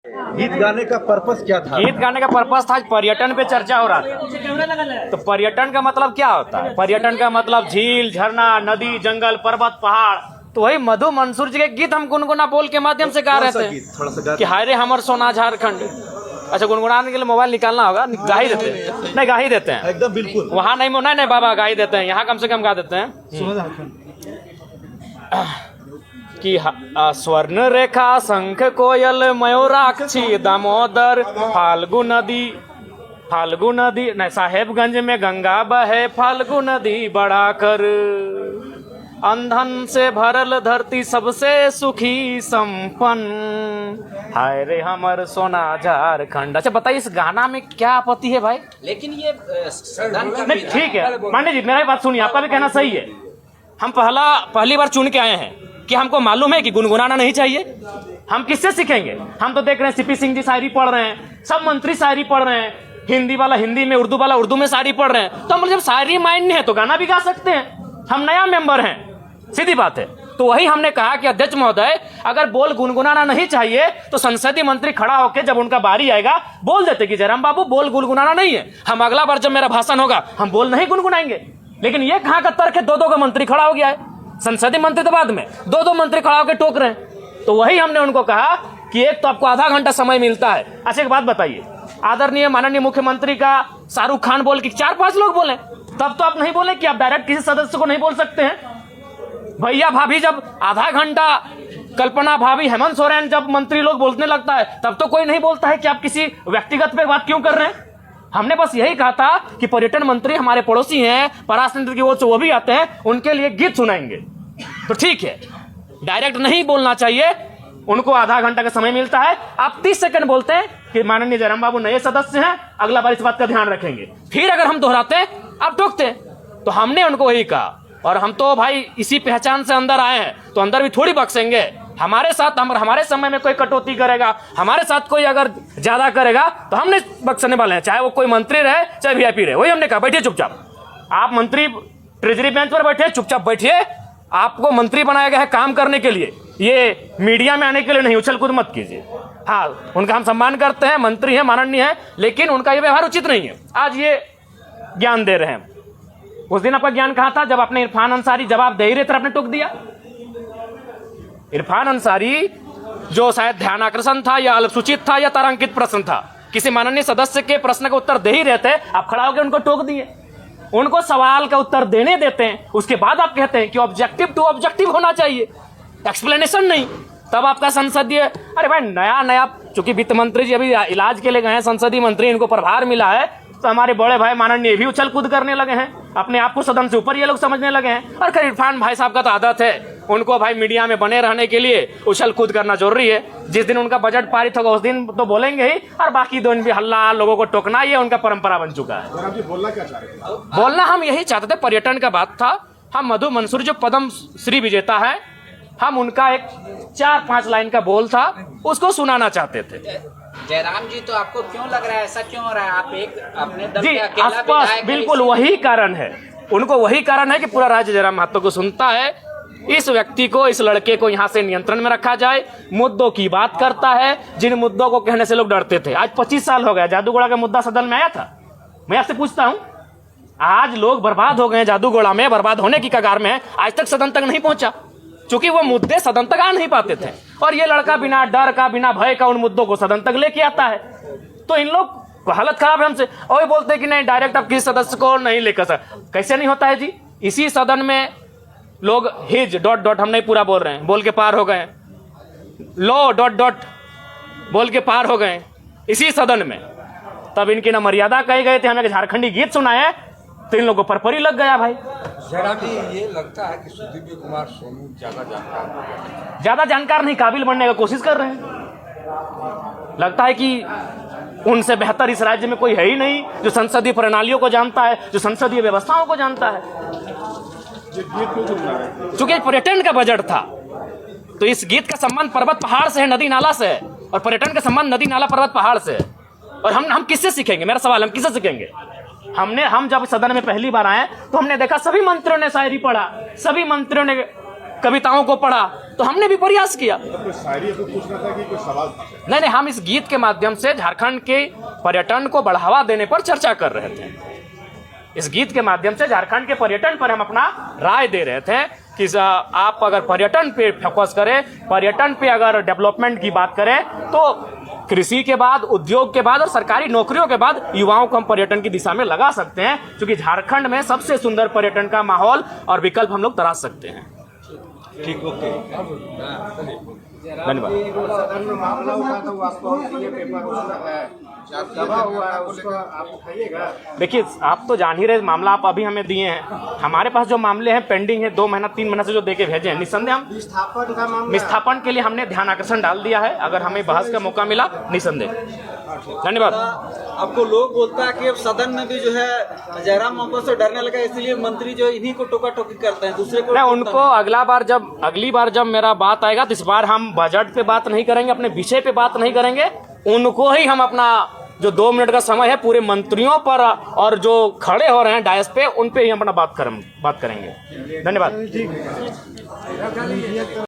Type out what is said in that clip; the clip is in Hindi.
गीत गाने का पर्पस क्या था? गीत गाने का पर्पस था पर्यटन पे चर्चा हो रहा था। तो पर्यटन का मतलब क्या होता है? पर्यटन का मतलब झील, झरना, नदी, जंगल, पर्वत, पहाड़। तो वही मधु मंसूर जी के गीत हम गुनगुना बोल के माध्यम से गा रहे थे थोड़ा सा कि हाय रे हमर सोना झारखंड। अच्छा, गुनगुनाने के लिए मोबाइल निकालना होगा, गा ही देते हैं। नहीं, गा ही देते हैं एकदम बिल्कुल। वहाँ नहीं, नहीं बाबा, गा ही देते हैं। यहाँ कम से कम गा देते हैं कि स्वर्ण रेखा, शंख, कोयल, मयूराक्षी, दामोदर, फाल्गु नदी नहीं, साहेबगंज में गंगा बहे, फाल्गु नदी बढ़ाकर, अंधन से भरल धरती सबसे सुखी संपन्न, हाय रे हमर सोना झारखंड। अच्छा बताइए, इस गाना में क्या आपत्ति है भाई? लेकिन ये नहीं, ठीक है पांडे जी, मेरा बात सुनिए, आपका भी कहना सही है। हम पहली बार चुन के आए हैं कि हमको मालूम है कि गुनगुनाना नहीं चाहिए। हम किससे सीखेंगे? हम तो देख रहे हैं सीपी सिंह जी शायरी पढ़ रहे हैं, सब मंत्री शायरी पढ़ रहे हैं, हिंदी वाला हिंदी में, उर्दू वाला उर्दू में शायरी पढ़ रहे हैं। तो हम जब शायरी माइंड है तो गाना भी गा सकते हैं। हम नया मेंबर हैं, सीधी बात है। तो वही हमने कहा कि अध्यक्ष महोदय, अगर बोल गुनगुनाना नहीं चाहिए तो संसदीय मंत्री खड़ा होकर जब उनका बारी आएगा बोल देते कि जयराम बाबू बोल गुनगुनाना नहीं है, हम अगला बार जब मेरा भाषण होगा हम बोल नहीं गुनगुनाएंगे। लेकिन ये कहां का तर्क है? दो का मंत्री खड़ा हो गया है, संसदीय मंत्री तो बाद में, दो मंत्री खड़ा होकर टोक रहे हैं। तो वही हमने उनको कहा कि एक तो आपको आधा घंटा समय मिलता है। अच्छा एक बात बताइए, आदरणीय माननीय मुख्यमंत्री का शाहरुख खान बोल के 4-5 लोग बोले, तब तो आप नहीं बोले कि आप डायरेक्ट किसी सदस्य को नहीं बोल सकते हैं। भैया भाभी जब आधा घंटा, कल्पना भाभी, हेमंत सोरेन जब मंत्री लोग बोलने लगता है तब तो कोई नहीं बोलता है कि आप किसी व्यक्तिगत पे बात क्यों कर रहे हैं। हमने बस यही कहा था कि पर्यटन मंत्री हमारे पड़ोसी हैं, पराशर की वो भी आते हैं, उनके लिए गीत सुनाएंगे तो ठीक है, डायरेक्ट नहीं बोलना चाहिए। उनको आधा घंटा का समय मिलता है, आप 30 सेकंड बोलते हैं कि माननीय जयराम बाबू नए सदस्य हैं, अगला बार इस बात का ध्यान रखेंगे। फिर अगर हम दोहराते हैं आप टोकते हैं। तो हमने उनको वही कहा, और हम तो भाई इसी पहचान से अंदर आए हैं, तो अंदर भी थोड़ी बख्शेंगे। हमारे साथ हमारे समय में कोई कटौती करेगा, हमारे साथ कोई अगर ज्यादा करेगा तो हमने बख्शने वाले हैं, चाहे वो कोई मंत्री रहे चाहे वीआईपी रहे। वही हमने कहा, बैठिए चुपचाप। आप मंत्री ट्रेजरी बेंच पर बैठे, चुपचाप बैठिए। आपको मंत्री बनाया गया है काम करने के लिए, ये मीडिया में आने के लिए नहीं। उछल कूद मत कीजिए। हाँ, उनका हम सम्मान करते हैं, मंत्री है, माननीय है, लेकिन उनका ये व्यवहार उचित नहीं है। आज ये ज्ञान दे रहे हैं, उस दिन आपका ज्ञान कहां था जब आपने इरफान अंसारी जवाब दे ही रहे थे, आपने टोक दिया। इरफान अंसारी जो शायद ध्यानाकर्षण था या अल्पसूचित था या तारांकित प्रश्न था, किसी माननीय सदस्य के प्रश्न का उत्तर दे ही रहे थे, आप खड़ा होकर उनको टोक दिए। उनको सवाल का उत्तर देने देते हैं, उसके बाद आप कहते हैं कि ऑब्जेक्टिव टू ऑब्जेक्टिव होना चाहिए, एक्सप्लेनेशन नहीं। तब आपका संसदीय, अरे भाई नया चूंकि वित्त मंत्री जी अभी इलाज के लिए गए हैं, संसदीय मंत्री, इनको प्रभार मिला है, तो हमारे बड़े भाई माननीय भी उछल कूद करने लगे हैं, अपने आप को सदन से ऊपर ये लोग समझने लगे हैं। और खैर इरफान भाई साहब का तो आदत है, उनको भाई मीडिया में बने रहने के लिए उछल कूद करना जरूरी है। जिस दिन उनका बजट पारित होगा उस दिन तो बोलेंगे ही, और बाकी दिन भी हल्ला, लोगों को टोकना, ये उनका परंपरा बन चुका है। बोलना क्या चाह रहे थे? बोलना हम यही चाहते थे, पर्यटन का बात था। हम मधु मंसूर जो पद्म श्री विजेता है, हम उनका एक 4-5 लाइन का बोल था, उसको सुनाना चाहते थे। जयराम जी, तो आपको क्यों लग रहा है ऐसा क्यों हो रहा है? आप एक अपने दल जी के अकेला आसपास विधायक बिल्कुल वही कारण है, उनको वही कारण है कि पूरा राज्य जयराम महतो को सुनता है। इस व्यक्ति को, इस लड़के को यहाँ से नियंत्रण में रखा जाए, मुद्दों की बात करता है, जिन मुद्दों को कहने से लोग डरते थे। आज 25 साल हो गया, जादूगोड़ा का मुद्दा सदन में आया था। मैं आपसे पूछता हूँ, आज लोग बर्बाद हो गए, जादूगोड़ा में बर्बाद होने की कगार में है, आज तक सदन तक नहीं पहुंचा, क्योंकि वो मुद्दे सदन तक आ नहीं पाते थे। और ये लड़का बिना डर का, बिना भय का उन मुद्दों को सदन तक लेके आता है। तो इन लोग हालत खराब है हमसे, और ये बोलते हैं कि नहीं डायरेक्ट आप किसी सदस्य को नहीं लेकर सकते। कैसे नहीं होता है जी? इसी सदन में लोग हिज ... हम नहीं पूरा बोल रहे हैं, बोल के पार हो गए, लो ... बोल के पार हो गए इसी सदन में। तब इनकी ना मर्यादा कहे गए थे, हमें झारखंडी गीत सुनाए, तो इन लोगों पर परी लग गया भाई। जयराम जी, ये लगता है कि सुदीव्य कुमार सोनू ज्यादा जानकार नहीं, काबिल बनने का कोशिश कर रहे हैं। लगता है कि उनसे बेहतर इस राज्य में कोई है ही नहीं जो संसदीय प्रणालियों को जानता है, जो संसदीय व्यवस्थाओं को जानता है। चूंकि पर्यटन का बजट था, तो इस गीत का संबंध पर्वत पहाड़ से है, नदी नाला से है, और पर्यटन का संबंध नदी नाला पर्वत पहाड़ से है। और हम किससे सीखेंगे? मेरा सवाल, हम किससे सीखेंगे? हम जब सदन में पहली बार आए तो हमने देखा सभी मंत्रियों ने शायरी पढ़ा, सभी मंत्रियों ने कविताओं को पढ़ा, तो हमने भी प्रयास किया। शायरी को पूछना था कि कोई सवाल था? नहीं, हम इस गीत के माध्यम से झारखंड के पर्यटन को बढ़ावा देने पर चर्चा कर रहे थे। इस गीत के माध्यम से झारखंड के पर्यटन पर हम अपना राय दे रहे थे कि आप अगर पर्यटन पे फोकस करें, पर्यटन पे अगर डेवलपमेंट की बात करें, तो कृषि के बाद, उद्योग के बाद और सरकारी नौकरियों के बाद युवाओं को हम पर्यटन की दिशा में लगा सकते हैं, क्योंकि झारखंड में सबसे सुंदर पर्यटन का माहौल और विकल्प हम लोग तराश सकते हैं। ठीक, ओके। धन्यवाद। देखिए, आप तो जान ही रहे मामला आप अभी हमें दिए हैं। हमारे पास जो मामले हैं पेंडिंग है 2 महीना 3 महीना से जो देके भेजे हैं, निस्संदेह हम विस्थापन के लिए हमने ध्यान आकर्षण डाल दिया है। अगर हमें बहस का मौका मिला, निस्संदेह। धन्यवाद। आपको लोग बोलता है कि अब सदन में भी जो है जयराम मापो से डरने लगा, इसलिए मंत्री जो इन्हीं को टोका टोकी करते हैं, दूसरे को मैं उनको अगली बार जब मेरा बात आएगा, तो इस बार हम बजट पे बात नहीं करेंगे, अपने विषय पे बात नहीं करेंगे, उनको ही हम अपना जो 2 मिनट का समय है पूरे मंत्रियों पर और जो खड़े हो रहे हैं डायस पे, उन पे ही हम अपना बात करेंगे। धन्यवाद।